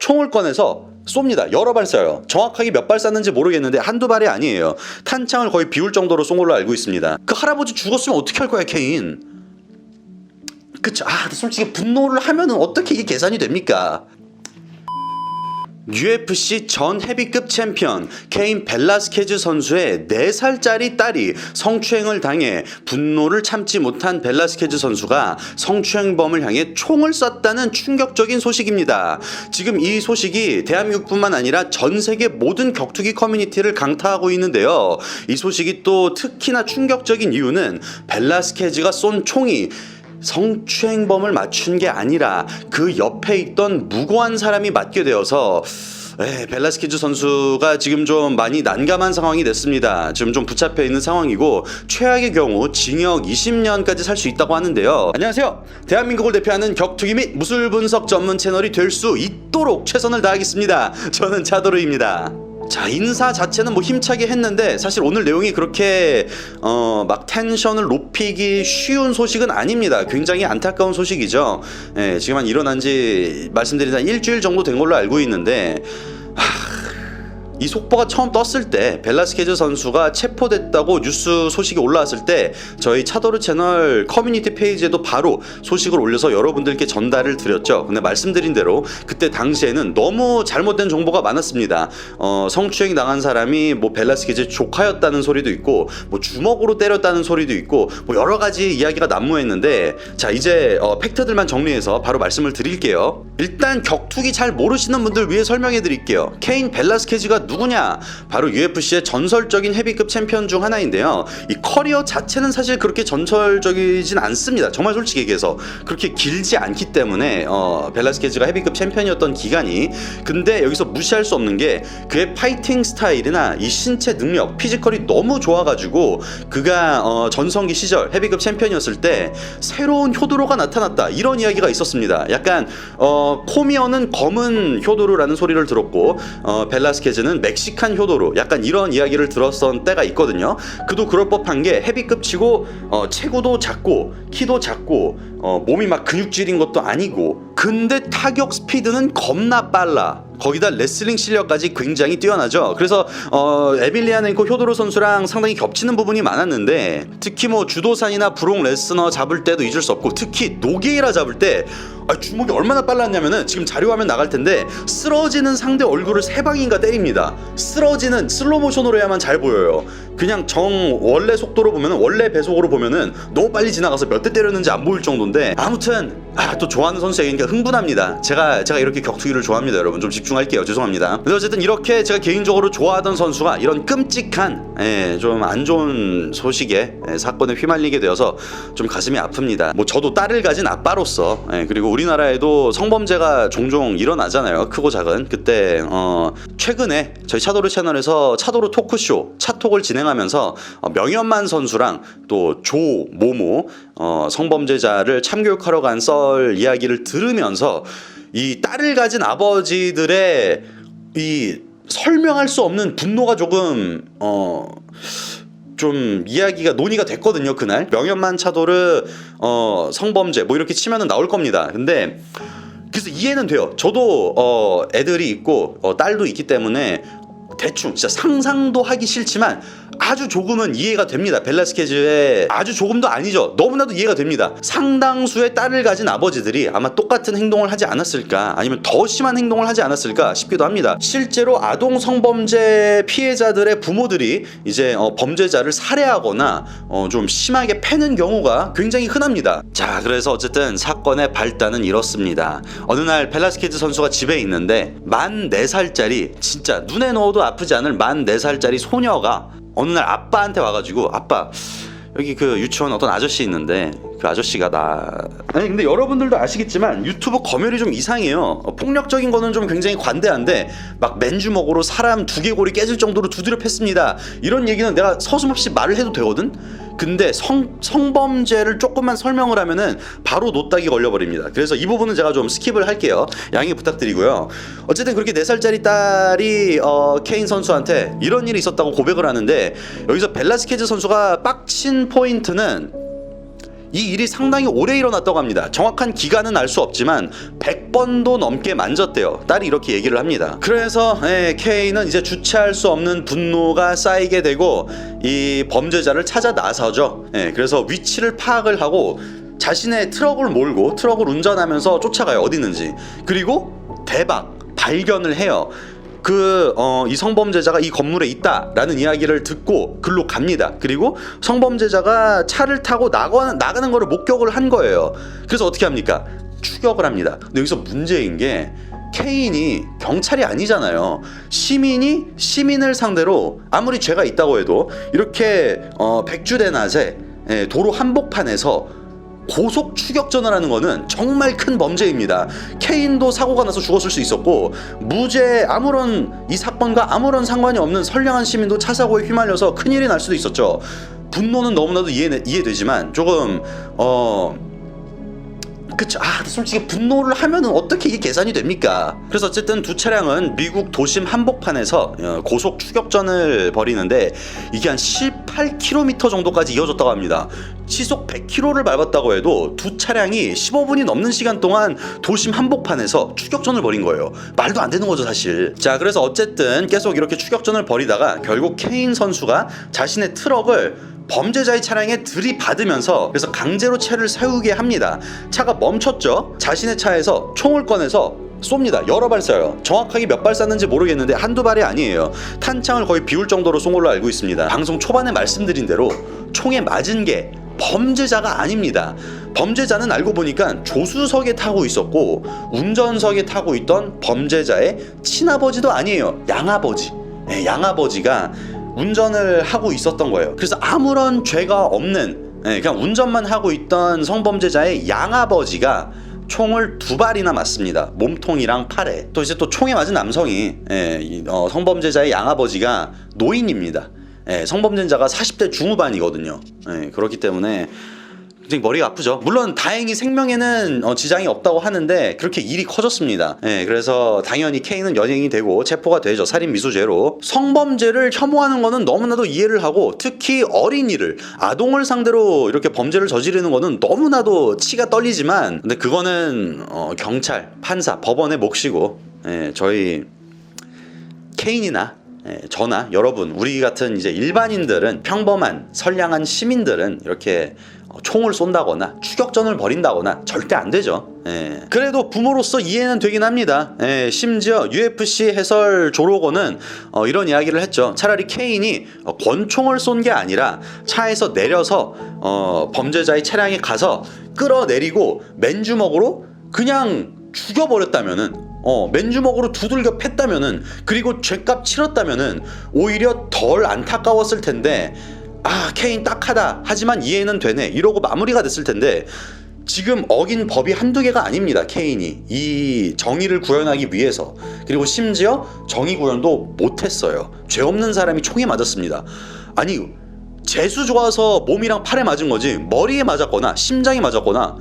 총을 꺼내서 쏩니다. 여러 발 쏴요. 정확하게 몇 발 쐈는지 모르겠는데 한두 발이 아니에요. 탄창을 거의 비울 정도로 쏜 걸로 알고 있습니다. 그 할아버지 죽었으면 어떻게 할 거야, 케인? 그쵸. 솔직히 분노를 하면은 어떻게 이게 계산이 됩니까? UFC 전 헤비급 챔피언 케인 벨라스케즈 선수의 4살짜리 딸이 성추행을 당해 분노를 참지 못한 벨라스케즈 선수가 성추행범을 향해 총을 쐈다는 충격적인 소식입니다. 지금 이 소식이 대한민국뿐만 아니라 전 세계 모든 격투기 커뮤니티를 강타하고 있는데요. 이 소식이 또 특히나 충격적인 이유는 벨라스케즈가 쏜 총이 성추행범을 맞춘 게 아니라 그 옆에 있던 무고한 사람이 맞게 되어서 벨라스케즈 선수가 지금 좀 많이 난감한 상황이 됐습니다. 지금 좀 붙잡혀 있는 상황이고 최악의 경우 징역 20년까지 살 수 있다고 하는데요. 안녕하세요. 대한민국을 대표하는 격투기 및 무술 분석 전문 채널이 될 수 있도록 최선을 다하겠습니다. 저는 차도르입니다. 자, 인사 자체는 뭐 힘차게 했는데 사실 오늘 내용이 그렇게 막 텐션을 높이기 쉬운 소식은 아닙니다. 굉장히 안타까운 소식이죠. 지금 한 일어난 지 말씀드린 한 일주일 정도 된 걸로 알고 있는데 이 속보가 처음 떴을 때 벨라스케즈 선수가 체포됐다고 뉴스 소식이 올라왔을 때 저희 차도르 채널 커뮤니티 페이지에도 바로 소식을 올려서 여러분들께 전달을 드렸죠. 근데 말씀드린 대로 그때 당시에는 너무 잘못된 정보가 많았습니다. 성추행 당한 사람이 뭐 벨라스케즈 조카였다는 소리도 있고 뭐 주먹으로 때렸다는 소리도 있고 뭐 여러 가지 이야기가 난무했는데 자, 이제 팩트들만 정리해서 바로 말씀을 드릴게요. 일단 격투기 잘 모르시는 분들 위해 설명해 드릴게요. 케인 벨라스케즈가 누구냐? 바로 UFC의 전설적인 헤비급 챔피언 중 하나인데요. 이 커리어 자체는 사실 그렇게 전설적이진 않습니다. 정말 솔직히 얘기해서 그렇게 길지 않기 때문에 벨라스케즈가 헤비급 챔피언이었던 기간이. 근데 여기서 무시할 수 없는 게 그의 파이팅 스타일이나 이 신체 능력, 피지컬이 너무 좋아가지고 그가 전성기 시절 헤비급 챔피언이었을 때 새로운 효도로가 나타났다, 이런 이야기가 있었습니다. 약간 코미어는 검은 효도로라는 소리를 들었고 벨라스케즈는 멕시칸 효도로, 약간 이런 이야기를 들었던 때가 있거든요. 그도 그럴 법한 게 헤비급 치고 체구도 작고 키도 작고 몸이 막 근육질인 것도 아니고, 근데 타격 스피드는 겁나 빨라. 거기다 레슬링 실력까지 굉장히 뛰어나죠. 그래서 에밀리아넨코 효도로 선수랑 상당히 겹치는 부분이 많았는데, 특히 뭐 주도산이나 브록 레스너 잡을 때도 잊을 수 없고, 특히 노게이라 잡을 때 주먹이 얼마나 빨랐냐면은 지금 자료화면 나갈 텐데 쓰러지는 상대 얼굴을 3방인가 때립니다. 쓰러지는 슬로모션으로 해야만 잘 보여요. 그냥 원래 속도로 보면은, 원래 배속으로 보면은 너무 빨리 지나가서 몇 대 때렸는지 안 보일 정도인데, 아무튼 또 좋아하는 선수에게니까 흥분합니다. 제가 이렇게 격투기를 좋아합니다. 여러분 좀 집중할게요. 죄송합니다. 근데 어쨌든 이렇게 제가 개인적으로 좋아하던 선수가 이런 끔찍한 좀 안 좋은 소식에 사건에 휘말리게 되어서 좀 가슴이 아픕니다. 뭐 저도 딸을 가진 아빠로서, 그리고 우리나라에도 성범죄가 종종 일어나잖아요. 크고 작은. 그때 최근에 저희 차도르 채널에서 차도르 토크쇼 차톡을 진행하면서 명현만 선수랑 또 조모모 성범죄자를 참교육하러 간 썰 이야기를 들으면서 이 딸을 가진 아버지들의 이 설명할 수 없는 분노가 조금 좀 이야기가 논의가 됐거든요. 그날 명현만 차도르 성범죄 뭐 이렇게 치면은 나올 겁니다. 근데 그래서 이해는 돼요. 저도 애들이 있고 딸도 있기 때문에 대충 진짜 상상도 하기 싫지만 아주 조금은 이해가 됩니다. 벨라스케즈의 아주 조금도 아니죠. 너무나도 이해가 됩니다. 상당수의 딸을 가진 아버지들이 아마 똑같은 행동을 하지 않았을까, 아니면 더 심한 행동을 하지 않았을까 싶기도 합니다. 실제로 아동 성범죄 피해자들의 부모들이 이제 범죄자를 살해하거나 좀 심하게 패는 경우가 굉장히 흔합니다. 자, 그래서 어쨌든 사건의 발단은 이렇습니다. 어느 날 벨라스케즈 선수가 집에 있는데 만 4살짜리, 진짜 눈에 넣어도 아프지 않을 만 4살짜리 소녀가 어느 날 아빠한테 와가지고, 아빠 여기 그 유치원 어떤 아저씨 있는데 그 아저씨가 아니 근데 여러분들도 아시겠지만 유튜브 검열이 좀 이상해요. 폭력적인 거는 좀 굉장히 관대한데 막 맨주먹으로 사람 두개골이 깨질 정도로 두드려 팼습니다, 이런 얘기는 내가 서슴없이 말을 해도 되거든. 근데 성범죄를 조금만 설명을 하면은 바로 노딱이 걸려버립니다. 그래서 이 부분은 제가 좀 스킵을 할게요. 양해 부탁드리고요. 어쨌든 그렇게 4살짜리 딸이 케인 선수한테 이런 일이 있었다고 고백을 하는데, 여기서 벨라스케즈 선수가 빡친 포인트는 이 일이 상당히 오래 일어났다고 합니다. 정확한 기간은 알 수 없지만 100번도 넘게 만졌대요. 딸이 이렇게 얘기를 합니다. 그래서 케인은 이제 주체할 수 없는 분노가 쌓이게 되고 이 범죄자를 찾아 나서죠. 그래서 위치를 파악을 하고 자신의 트럭을 몰고 트럭을 운전하면서 쫓아가요. 어디 있는지. 그리고 대박 발견을 해요. 이 성범죄자가 이 건물에 있다라는 이야기를 듣고 글로 갑니다. 그리고 성범죄자가 차를 타고 나가는 거를 목격을 한 거예요. 그래서 어떻게 합니까? 추격을 합니다. 근데 여기서 문제인 게 케인이 경찰이 아니잖아요. 시민이 시민을 상대로 아무리 죄가 있다고 해도 이렇게 백주대낮에 도로 한복판에서 고속 추격전을 하는 거는 정말 큰 범죄입니다. 케인도 사고가 나서 죽었을 수 있었고 무죄 이 사건과 아무런 상관이 없는 선량한 시민도 차 사고에 휘말려서 큰일이 날 수도 있었죠. 분노는 너무나도 이해되지만 조금 그쵸. 솔직히 분노를 하면은 어떻게 이게 계산이 됩니까? 그래서 어쨌든 두 차량은 미국 도심 한복판에서 고속 추격전을 벌이는데 이게 한 18km 정도까지 이어졌다고 합니다. 시속 100km를 밟았다고 해도 두 차량이 15분이 넘는 시간 동안 도심 한복판에서 추격전을 벌인 거예요. 말도 안 되는 거죠, 사실. 자, 그래서 어쨌든 계속 이렇게 추격전을 벌이다가 결국 케인 선수가 자신의 트럭을 범죄자의 차량에 들이받으면서 그래서 강제로 차를 세우게 합니다. 차가 멈췄죠. 자신의 차에서 총을 꺼내서 쏩니다. 여러 발 쏴요. 정확하게 몇 발 쐈는지 모르겠는데 한두 발이 아니에요. 탄창을 거의 비울 정도로 쏜 걸로 알고 있습니다. 방송 초반에 말씀드린 대로 총에 맞은 게 범죄자가 아닙니다. 범죄자는 알고 보니까 조수석에 타고 있었고 운전석에 타고 있던 범죄자의 친아버지도 아니에요. 양아버지. 양아버지가 운전을 하고 있었던 거예요. 그래서 아무런 죄가 없는 그냥 운전만 하고 있던 성범죄자의 양아버지가 총을 2발이나 맞습니다. 몸통이랑 팔에. 또 이제 또 총에 맞은 남성이 성범죄자의 양아버지가 노인입니다. 성범죄자가 40대 중후반이거든요. 그렇기 때문에 굉장히 머리가 아프죠. 물론 다행히 생명에는 지장이 없다고 하는데 그렇게 일이 커졌습니다. 그래서 당연히 케인은 연행이 되고 체포가 되죠. 살인 미수죄로. 성범죄를 혐오하는 거는 너무나도 이해를 하고 특히 어린이를 아동을 상대로 이렇게 범죄를 저지르는 거는 너무나도 치가 떨리지만 근데 그거는 경찰, 판사, 법원의 몫이고 저희 케인이나 저나 여러분 우리 같은 이제 일반인들은 평범한 선량한 시민들은 이렇게 총을 쏜다거나 추격전을 벌인다거나 절대 안 되죠. 그래도 부모로서 이해는 되긴 합니다. 심지어 UFC 해설 조로건은 이런 이야기를 했죠. 차라리 케인이 권총을 쏜 게 아니라 차에서 내려서 범죄자의 차량에 가서 끌어내리고 맨주먹으로 그냥 죽여버렸다면은 맨주먹으로 두들겨 팼다면은 그리고 죗값 치렀다면은 오히려 덜 안타까웠을 텐데 케인 딱하다 하지만 이해는 되네 이러고 마무리가 됐을 텐데 지금 어긴 법이 한두 개가 아닙니다. 케인이 이 정의를 구현하기 위해서 그리고 심지어 정의 구현도 못했어요. 죄 없는 사람이 총에 맞았습니다. 아니 재수 좋아서 몸이랑 팔에 맞은 거지 머리에 맞았거나 심장에 맞았거나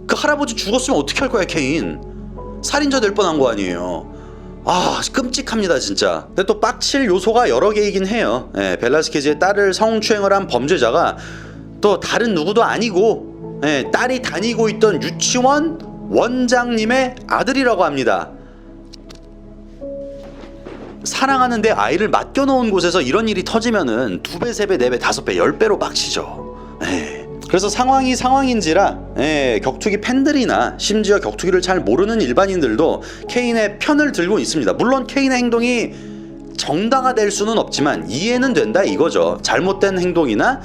그 할아버지 죽었으면 어떻게 할 거야 케인. 살인자 될 뻔한 거 아니에요. 끔찍합니다 진짜. 근데 또 빡칠 요소가 여러 개이긴 해요. 벨라스케즈의 딸을 성추행을 한 범죄자가 또 다른 누구도 아니고 딸이 다니고 있던 유치원 원장님의 아들이라고 합니다. 사랑하는데 아이를 맡겨놓은 곳에서 이런 일이 터지면은 2배, 3배, 4배, 5배, 10배로 빡치죠. 그래서 상황이 상황인지라 격투기 팬들이나 심지어 격투기를 잘 모르는 일반인들도 케인의 편을 들고 있습니다. 물론 케인의 행동이 정당화될 수는 없지만 이해는 된다 이거죠. 잘못된 행동이나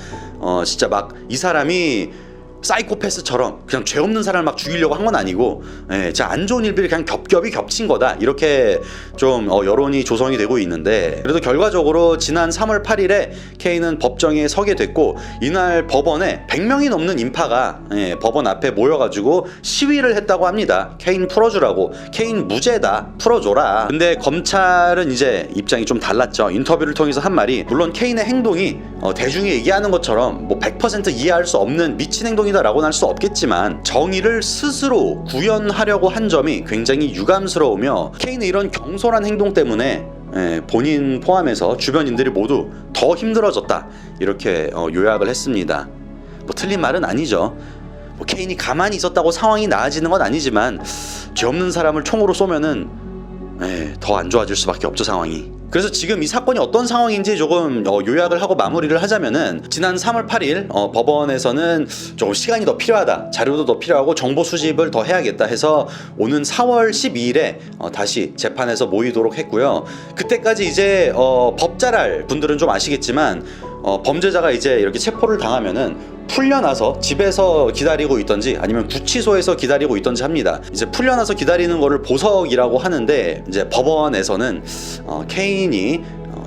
진짜 막 이 사람이 사이코패스처럼 그냥 죄 없는 사람을 막 죽이려고 한 건 아니고 진짜 안 좋은 일들이 그냥 겹겹이 겹친 거다 이렇게 좀 여론이 조성이 되고 있는데 그래도 결과적으로 지난 3월 8일에 케인은 법정에 서게 됐고 이날 법원에 100명이 넘는 인파가 법원 앞에 모여가지고 시위를 했다고 합니다. 케인 풀어주라고. 케인 무죄다 풀어줘라. 근데 검찰은 이제 입장이 좀 달랐죠. 인터뷰를 통해서 한 말이 물론 케인의 행동이 대중이 얘기하는 것처럼 뭐 100% 이해할 수 없는 미친 행동이다 라고는 할 수 없겠지만 정의를 스스로 구현하려고 한 점이 굉장히 유감스러우며 케인의 이런 경솔한 행동 때문에 본인 포함해서 주변인들이 모두 더 힘들어졌다 이렇게 요약을 했습니다. 뭐 틀린 말은 아니죠. 뭐 케인이 가만히 있었다고 상황이 나아지는 건 아니지만 죄 없는 사람을 총으로 쏘면은 더 안 좋아질 수밖에 없죠, 상황이. 그래서 지금 이 사건이 어떤 상황인지 조금 요약을 하고 마무리를 하자면은, 지난 3월 8일 법원에서는 조금 시간이 더 필요하다, 자료도 더 필요하고 정보 수집을 더 해야겠다 해서 오는 4월 12일에 다시 재판에서 모이도록 했고요. 그때까지 이제 법잘알 분들은 좀 아시겠지만 범죄자가 이제 이렇게 체포를 당하면은 풀려나서 집에서 기다리고 있던지 아니면 구치소에서 기다리고 있던지 합니다. 이제 풀려나서 기다리는 거를 보석이라고 하는데, 이제 법원에서는 케인이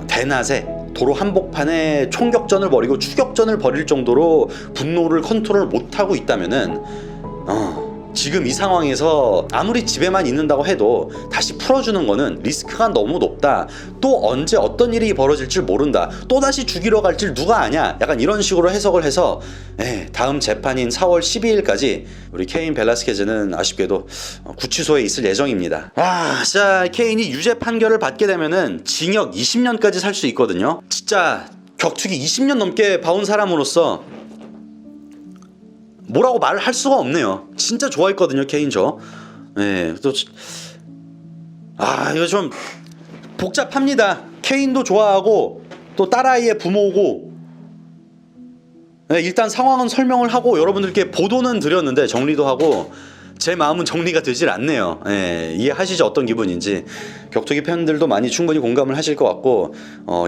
대낮에 도로 한복판에 총격전을 벌이고 추격전을 벌일 정도로 분노를 컨트롤 못하고 있다면은 지금 이 상황에서 아무리 집에만 있는다고 해도 다시 풀어주는 거는 리스크가 너무 높다. 또 언제 어떤 일이 벌어질지 모른다. 또 다시 죽이러 갈지 누가 아냐. 약간 이런 식으로 해석을 해서 다음 재판인 4월 12일까지 우리 케인 벨라스케즈는 아쉽게도 구치소에 있을 예정입니다. 자, 케인이 유죄 판결을 받게 되면은 징역 20년까지 살 수 있거든요. 진짜 격투기 20년 넘게 봐온 사람으로서 뭐라고 말을 할 수가 없네요. 진짜 좋아했거든요, 케인 저. 또 이거 좀 복잡합니다. 케인도 좋아하고 또 딸아이의 부모고. 일단 상황은 설명을 하고 여러분들께 보도는 드렸는데 정리도 하고 제 마음은 정리가 되질 않네요. 이해하시죠? 어떤 기분인지. 격투기 팬들도 많이 충분히 공감을 하실 것 같고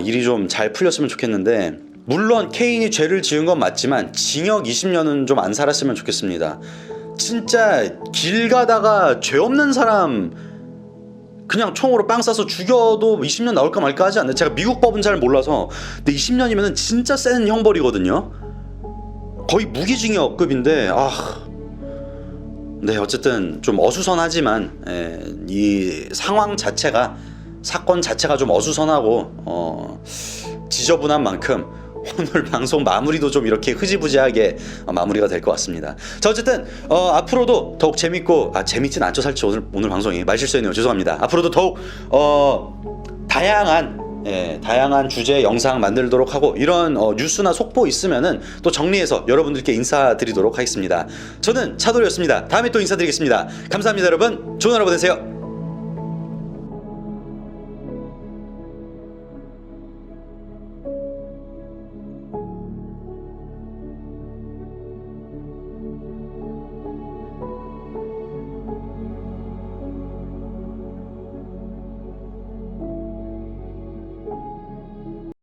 일이 좀 잘 풀렸으면 좋겠는데, 물론 케인이 죄를 지은 건 맞지만 징역 20년은 좀 안 살았으면 좋겠습니다. 진짜 길 가다가 죄 없는 사람 그냥 총으로 빵 쏴서 죽여도 20년 나올까 말까 하지 않나요? 제가 미국 법은 잘 몰라서. 근데 20년이면 진짜 센 형벌이거든요. 거의 무기징역급인데 네, 어쨌든 좀 어수선하지만 이 상황 자체가, 사건 자체가 좀 어수선하고 지저분한 만큼 오늘 방송 마무리도 좀 이렇게 흐지부지하게 마무리가 될 것 같습니다. 자, 어쨌든 앞으로도 더욱 재밌고 재밌진 않죠, 사실 오늘 방송이 말실수했네요. 죄송합니다. 앞으로도 더욱 다양한 주제 영상 만들도록 하고, 이런 뉴스나 속보 있으면은 또 정리해서 여러분들께 인사드리도록 하겠습니다. 저는 차돌이었습니다. 다음에 또 인사드리겠습니다. 감사합니다, 여러분. 좋은 하루 보내세요.